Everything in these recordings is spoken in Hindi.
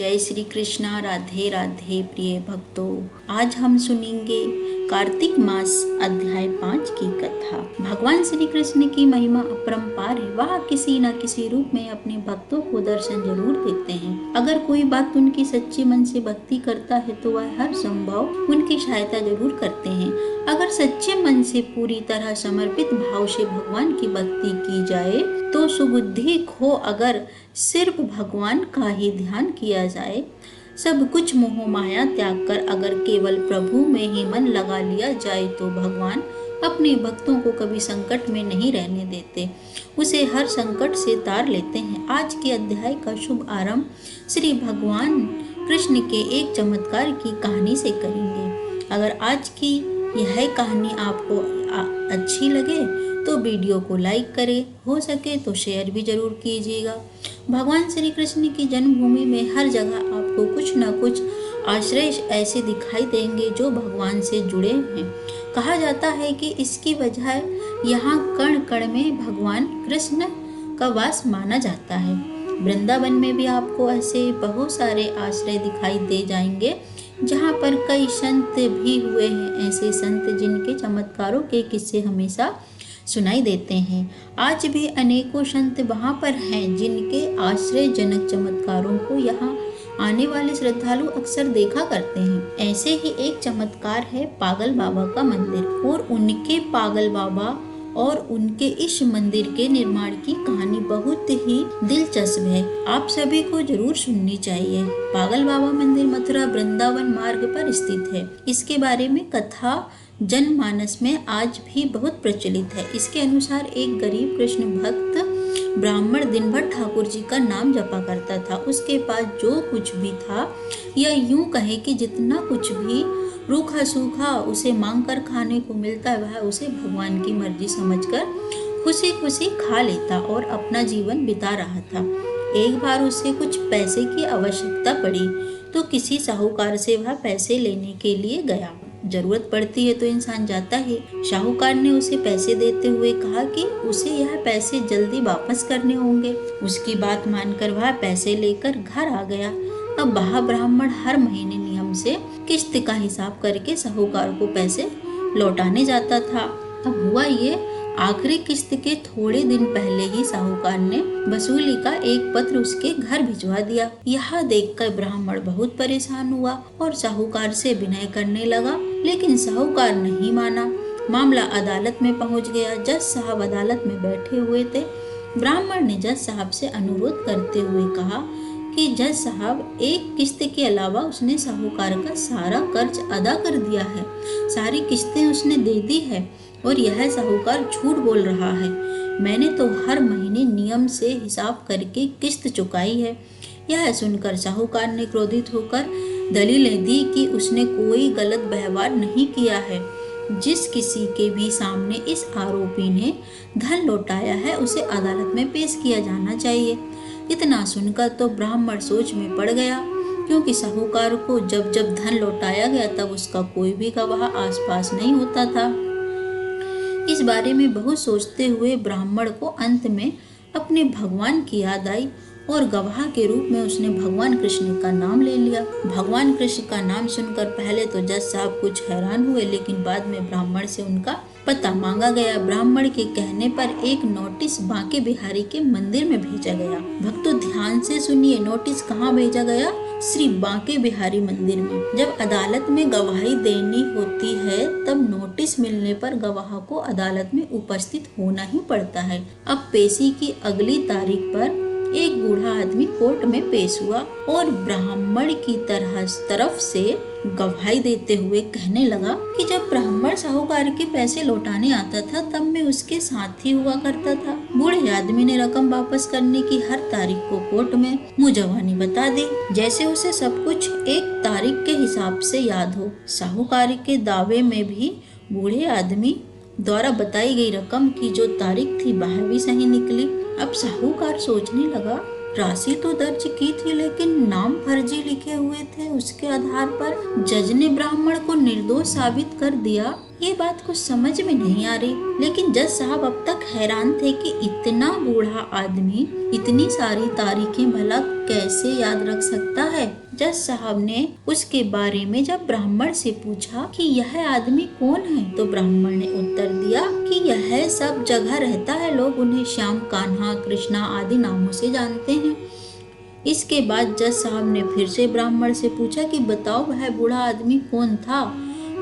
जय श्री कृष्णा। राधे राधे प्रिय भक्तों, आज हम सुनेंगे कार्तिक मास अध्याय 5 की कथा। भगवान श्री कृष्ण की महिमा अपरंपार है। वह किसी न किसी रूप में अपने भक्तों को दर्शन जरूर देते हैं। अगर कोई भक्त उनकी सच्चे मन से भक्ति करता है तो वह हर संभव उनकी सहायता जरूर करते हैं। अगर सच्चे मन से पूरी तरह समर्पित भाव से भगवान की भक्ति की जाए तो सुबुद्धि खो अगर सिर्फ भगवान का ही ध्यान किया जाए, सब कुछ मोह माया त्याग कर अगर केवल प्रभु में ही मन लगा लिया जाए तो भगवान अपने भक्तों को कभी संकट में नहीं रहने देते, उसे हर संकट से तार लेते हैं। आज के अध्याय का शुभ आरंभ श्री भगवान कृष्ण के एक चमत्कार की कहानी से करेंगे। अगर आज की यह कहानी आपको अच्छी लगे तो वीडियो को लाइक करें, हो सके तो शेयर भी जरूर कीजिएगा। भगवान श्री कृष्ण की जन्मभूमि में हर जगह आपको कुछ न कुछ आश्रय ऐसे दिखाई देंगे जो भगवान से जुड़े हैं। कहा जाता है कि इसकी वजह यहाँ कण कण में भगवान कृष्ण का वास माना जाता है। वृंदावन में भी आपको ऐसे बहुत सारे आश्रय दिखाई दे जाएंगे जहाँ पर कई संत भी हुए हैं, ऐसे संत जिनके चमत्कारों के किस्से हमेशा सुनाई देते हैं। आज भी अनेकों संत वहाँ पर हैं जिनके आश्चर्यजनक चमत्कारों को यहाँ आने वाले श्रद्धालु अक्सर देखा करते हैं। ऐसे ही एक चमत्कार है पागल बाबा का मंदिर और उनके पागल बाबा और उनके इस मंदिर के निर्माण की कहानी बहुत ही दिलचस्प है, आप सभी को जरूर सुननी चाहिए। पागल बाबा मंदिर मथुरा वृंदावन मार्ग पर स्थित है। इसके बारे में कथा जनमानस में आज भी बहुत प्रचलित है। इसके अनुसार एक गरीब कृष्ण भक्त ब्राह्मण दिन भर ठाकुर जी का नाम जपा करता था। उसके पास जो कुछ भी था, या यूं कहे कि जितना कुछ भी रूखा सूखा उसे मांग कर खाने को मिलता, वह उसे भगवान की मर्जी समझकर खुशी खुशी खा लेता और अपना जीवन बिता रहा था। एक बार उसे कुछ पैसे की आवश्यकता पड़ी तो किसी साहूकार से वह पैसे लेने के लिए गया। जरूरत पड़ती है तो इंसान जाता है। साहूकार ने उसे पैसे देते हुए कहा कि उसे यह पैसे जल्दी वापस करने होंगे। उसकी बात मानकर वह पैसे लेकर घर आ गया। अब वह ब्राह्मण हर महीने नियम से किस्त का हिसाब करके साहूकार को पैसे लौटाने जाता था। अब हुआ ये, आखिरी किस्त के थोड़े दिन पहले ही साहूकार ने वसूली का एक पत्र उसके घर भिजवा दिया। यह देखकर ब्राह्मण बहुत परेशान हुआ और साहूकार से विनय करने लगा, लेकिन साहूकार नहीं माना। मामला अदालत में पहुंच गया। जज साहब अदालत में बैठे हुए थे। ब्राह्मण ने जज साहब से अनुरोध करते हुए कहा कि जज साहब, एक किस्त के अलावा उसने साहूकार का सारा कर्ज अदा कर दिया है। सारी किस्तें उसने दे दी है और यह साहूकार झूठ बोल रहा है। मैंने तो हर महीने नियम से हिसाब करके किस्त चुकाई है। यह सुनकर साहूकार ने क्रोधित होकर दलीलें दी कि उसने कोई गलत व्यवहार नहीं किया है। जिस किसी के भी सामने इस आरोपी ने धन लौटाया है उसे अदालत में पेश किया जाना चाहिए। इतना सुनकर तो ब्राह्मण सोच में पड़ गया, क्योंकि साहूकार को जब जब धन लौटाया गया तब उसका कोई भी गवाह आसपास नहीं होता था। इस बारे में बहुत सोचते हुए ब्राह्मण को अंत में अपने भगवान की याद आई और गवाह के रूप में उसने भगवान कृष्ण का नाम ले लिया। भगवान कृष्ण का नाम सुनकर पहले तो जज साहब कुछ हैरान हुए, लेकिन बाद में ब्राह्मण से उनका पता मांगा गया। ब्राह्मण के कहने पर एक नोटिस बांके बिहारी के मंदिर में भेजा गया। भक्तों ध्यान से सुनिए, नोटिस कहाँ भेजा गया? श्री बांके बिहारी मंदिर में। जब अदालत में गवाही देनी होती है तब नोटिस मिलने पर गवाह को अदालत में उपस्थित होना ही पड़ता है। अब पेशी की अगली तारीख पर एक बूढ़ा आदमी कोर्ट में पेश हुआ और ब्राह्मण की तरफ से गवाही देते हुए कहने लगा कि जब ब्राह्मण साहूकार के पैसे लौटाने आता था तब मैं उसके साथ ही हुआ करता था। बूढ़े आदमी ने रकम वापस करने की हर तारीख को कोर्ट में मुंहजबानी बता दी, जैसे उसे सब कुछ एक तारीख के हिसाब से याद हो। साहूकार के दावे में भी बूढ़े आदमी द्वारा बताई गई रकम की जो तारीख थी वह भी सही निकली। अब साहूकार सोचने लगा, राशि तो दर्ज की थी लेकिन नाम फर्जी लिखे हुए थे। उसके आधार पर जज ने ब्राह्मण को निर्दोष साबित कर दिया। ये बात कुछ समझ में नहीं आ रही। लेकिन जज साहब अब तक हैरान थे कि इतना बूढ़ा आदमी इतनी सारी तारीखें भला कैसे याद रख सकता है। जज साहब ने उसके बारे में जब ब्राह्मण से पूछा कि यह आदमी कौन है, तो ब्राह्मण ने उत्तर दिया कि यह सब जगह रहता है, लोग उन्हें श्याम, कान्हा, कृष्णा आदि नामों से जानते हैं। इसके बाद जज साहब ने फिर से ब्राह्मण से पूछा कि बताओ वह बूढ़ा आदमी कौन था।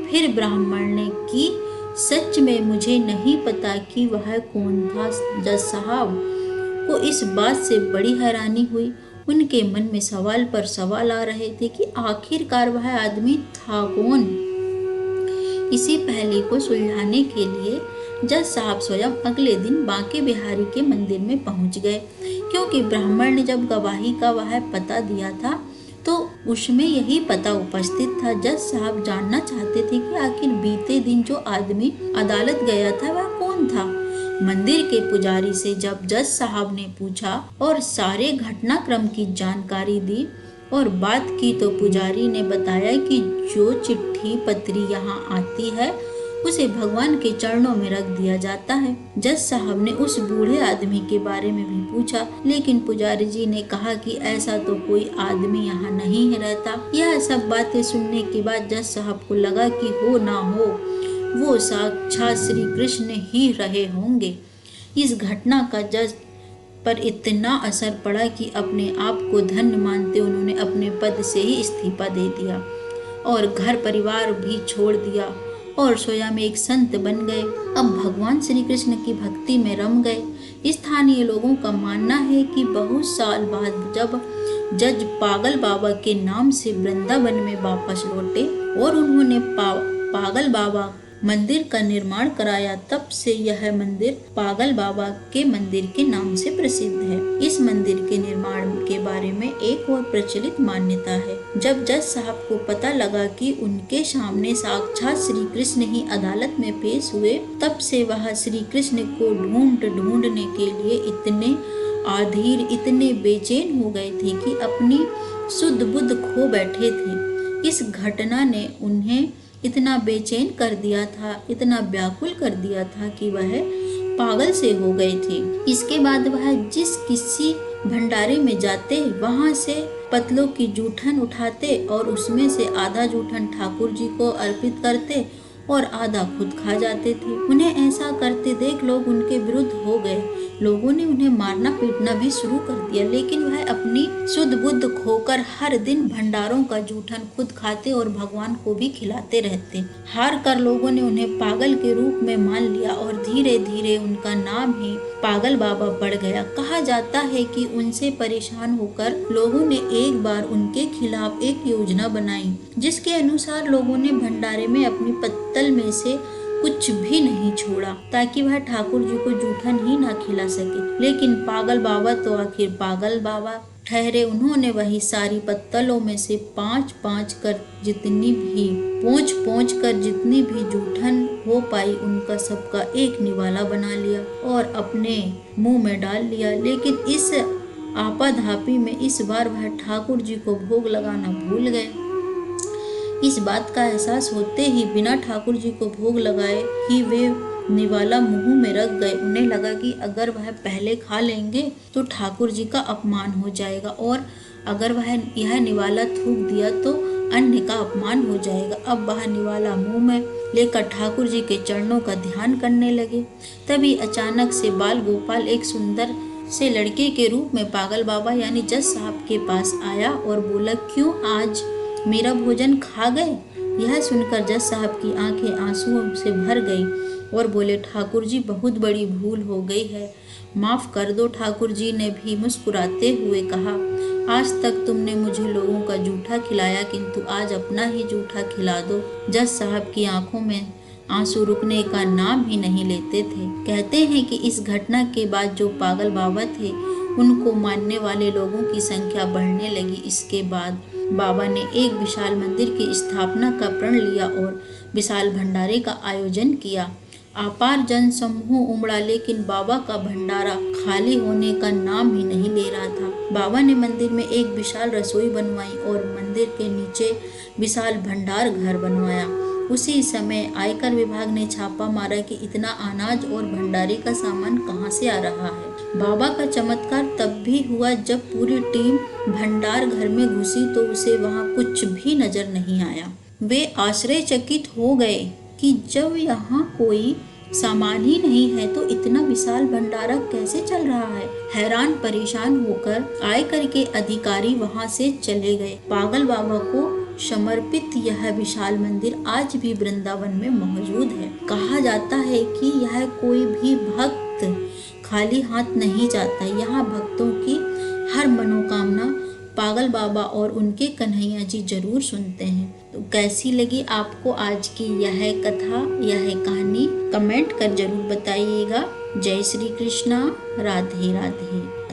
फिर ब्राह्मण ने कि सच में मुझे नहीं पता कि वह कौन था। जज साहब को इस बात से बड़ी हैरानी हुई। उनके मन में सवाल पर सवाल आ रहे थे कि आखिरकार वह आदमी था कौन। इसी पहेली को सुलझाने के लिए जज साहब स्वयं अगले दिन बांके बिहारी के मंदिर में पहुंच गए, क्योंकि ब्राह्मण ने जब गवाही का वह पता दिया था तो उसमें यही पता उपस्थित था। जज साहब जानना चाहते थे कि आखिर बीते दिन जो आदमी अदालत गया था वह कौन था। मंदिर के पुजारी से जब जज साहब ने पूछा और सारे घटनाक्रम की जानकारी दी और बात की, तो पुजारी ने बताया कि जो चिट्ठी पत्री यहाँ आती है उसे भगवान के चरणों में रख दिया जाता है। जज साहब ने उस बूढ़े आदमी के बारे में भी पूछा, लेकिन पुजारी जी ने कहा कि ऐसा तो कोई आदमी यहाँ नहीं है रहता। यह सब बातें सुनने के बाद जज साहब को लगा कि हो ना हो वो साक्षात श्री कृष्ण ही रहे होंगे। इस घटना का जज पर इतना असर पड़ा कि अपने आप को धन्य मानते उन्होंने अपने पद से ही इस्तीफा दे दिया और घर परिवार भी छोड़ दिया और स्वयं एक संत बन गए। अब भगवान श्री कृष्ण की भक्ति में रम गए। स्थानीय लोगों का मानना है कि बहुत साल बाद जब जज पागल बाबा के नाम से वृंदावन में वापस लौटे और उन्होंने पागल बाबा मंदिर का निर्माण कराया, तब से यह मंदिर पागल बाबा के मंदिर के नाम से प्रसिद्ध है। इस मंदिर के निर्माण के बारे में एक और प्रचलित मान्यता है। जब जज साहब को पता लगा कि उनके सामने साक्षात श्री कृष्ण ही अदालत में पेश हुए, तब से वह श्री कृष्ण को ढूंढने के लिए इतने आधीर, इतने बेचैन हो गए थे कि अपनी सुध बुध खो बैठे थे। इस घटना ने उन्हें इतना बेचैन कर दिया था, इतना व्याकुल कर दिया था कि वह पागल से हो गए थे। इसके बाद वह जिस किसी भंडारे में जाते, वहां से पतलों की जूठन उठाते और उसमें से आधा जूठन ठाकुर जी को अर्पित करते और आधा खुद खा जाते थे। उन्हें ऐसा करते देख लोग उनके विरुद्ध हो गए। लोगों ने उन्हें मारना पीटना भी शुरू कर दिया, लेकिन वह अपनी शुद्ध बुद्ध खोकर हर दिन भंडारों का जूठन खुद खाते और भगवान को भी खिलाते रहते। हार कर लोगों ने उन्हें पागल के रूप में मान लिया और धीरे धीरे उनका नाम ही पागल बाबा बढ़ गया। कहा जाता है कि उनसे परेशान होकर लोगों ने एक बार उनके खिलाफ एक योजना बनाई, जिसके अनुसार लोगों ने भंडारे में अपनी पत्तल में से कुछ भी नहीं छोड़ा ताकि वह ठाकुर जी को जूठन ही ना खिला सके। लेकिन पागल बाबा तो आखिर पागल बाबा ठहरे। उन्होंने वही सारी पत्तलों में से पोंछ कर जितनी भी जूठन हो पाई उनका सबका एक निवाला बना लिया और अपने मुंह में डाल लिया। लेकिन इस आपाधापी में इस बार वह ठाकुर जी को भोग लगाना भूल गए। इस बात का एहसास होते ही बिना ठाकुर जी को भोग लगाए ही वे निवाला मुंह में रख गए। उन्हें लगा कि अगर वह पहले खा लेंगे तो ठाकुर जी का अपमान हो जाएगा और अगर वह यह निवाला थूक दिया तो अन्य का अपमान हो जाएगा। अब वह निवाला मुंह में लेकर ठाकुर जी के चरणों का ध्यान करने लगे। तभी अचानक से बाल गोपाल एक सुंदर से लड़के के रूप में पागल बाबा यानी जज साहब के पास आया और बोला, क्यों आज मेरा भोजन खा गए? यह सुनकर जज साहब की आंखें आंसुओं से भर गई और बोले, ठाकुर जी बहुत बड़ी भूल हो गई है, माफ कर दो। ठाकुर जी ने भी मुस्कुराते हुए कहा, आज तक तुमने मुझे लोगों का जूठा खिलाया, किंतु आज अपना ही जूठा खिला दो। जज साहब की आंखों में आंसू रुकने का नाम ही नहीं लेते थे। कहते हैं कि इस घटना के बाद जो पागल बाबा थे उनको मानने वाले लोगों की संख्या बढ़ने लगी। इसके बाद बाबा ने एक विशाल मंदिर की स्थापना का प्रण लिया और विशाल भंडारे का आयोजन किया। अपार जन समूह उमड़ा, लेकिन बाबा का भंडारा खाली होने का नाम ही नहीं ले रहा था। बाबा ने मंदिर में एक विशाल रसोई बनवाई और मंदिर के नीचे विशाल भंडार घर बनवाया उसी समय आयकर विभाग ने छापा मारा कि इतना अनाज और भंडारे का सामान कहाँ से आ रहा है। बाबा का चमत्कार तब भी हुआ जब पूरी टीम भंडार घर में घुसी तो उसे वहाँ कुछ भी नजर नहीं आया। वे आश्चर्यचकित हो गए कि जब यहाँ कोई सामान ही नहीं है तो इतना विशाल भंडारा कैसे चल रहा है। हैरान परेशान होकर आयकर के अधिकारी वहां से चले गए। पागल बाबा को समर्पित यह विशाल मंदिर आज भी वृंदावन में मौजूद है। कहा जाता है कि यह कोई भी भक्त खाली हाथ नहीं जाता। यहाँ भक्तों की हर मनोकामना पागल बाबा और उनके कन्हैया जी जरूर सुनते हैं। तो कैसी लगी आपको आज की यह कथा, यह कहानी? कमेंट कर जरूर बताइएगा। जय श्री कृष्णा, राधे राधे।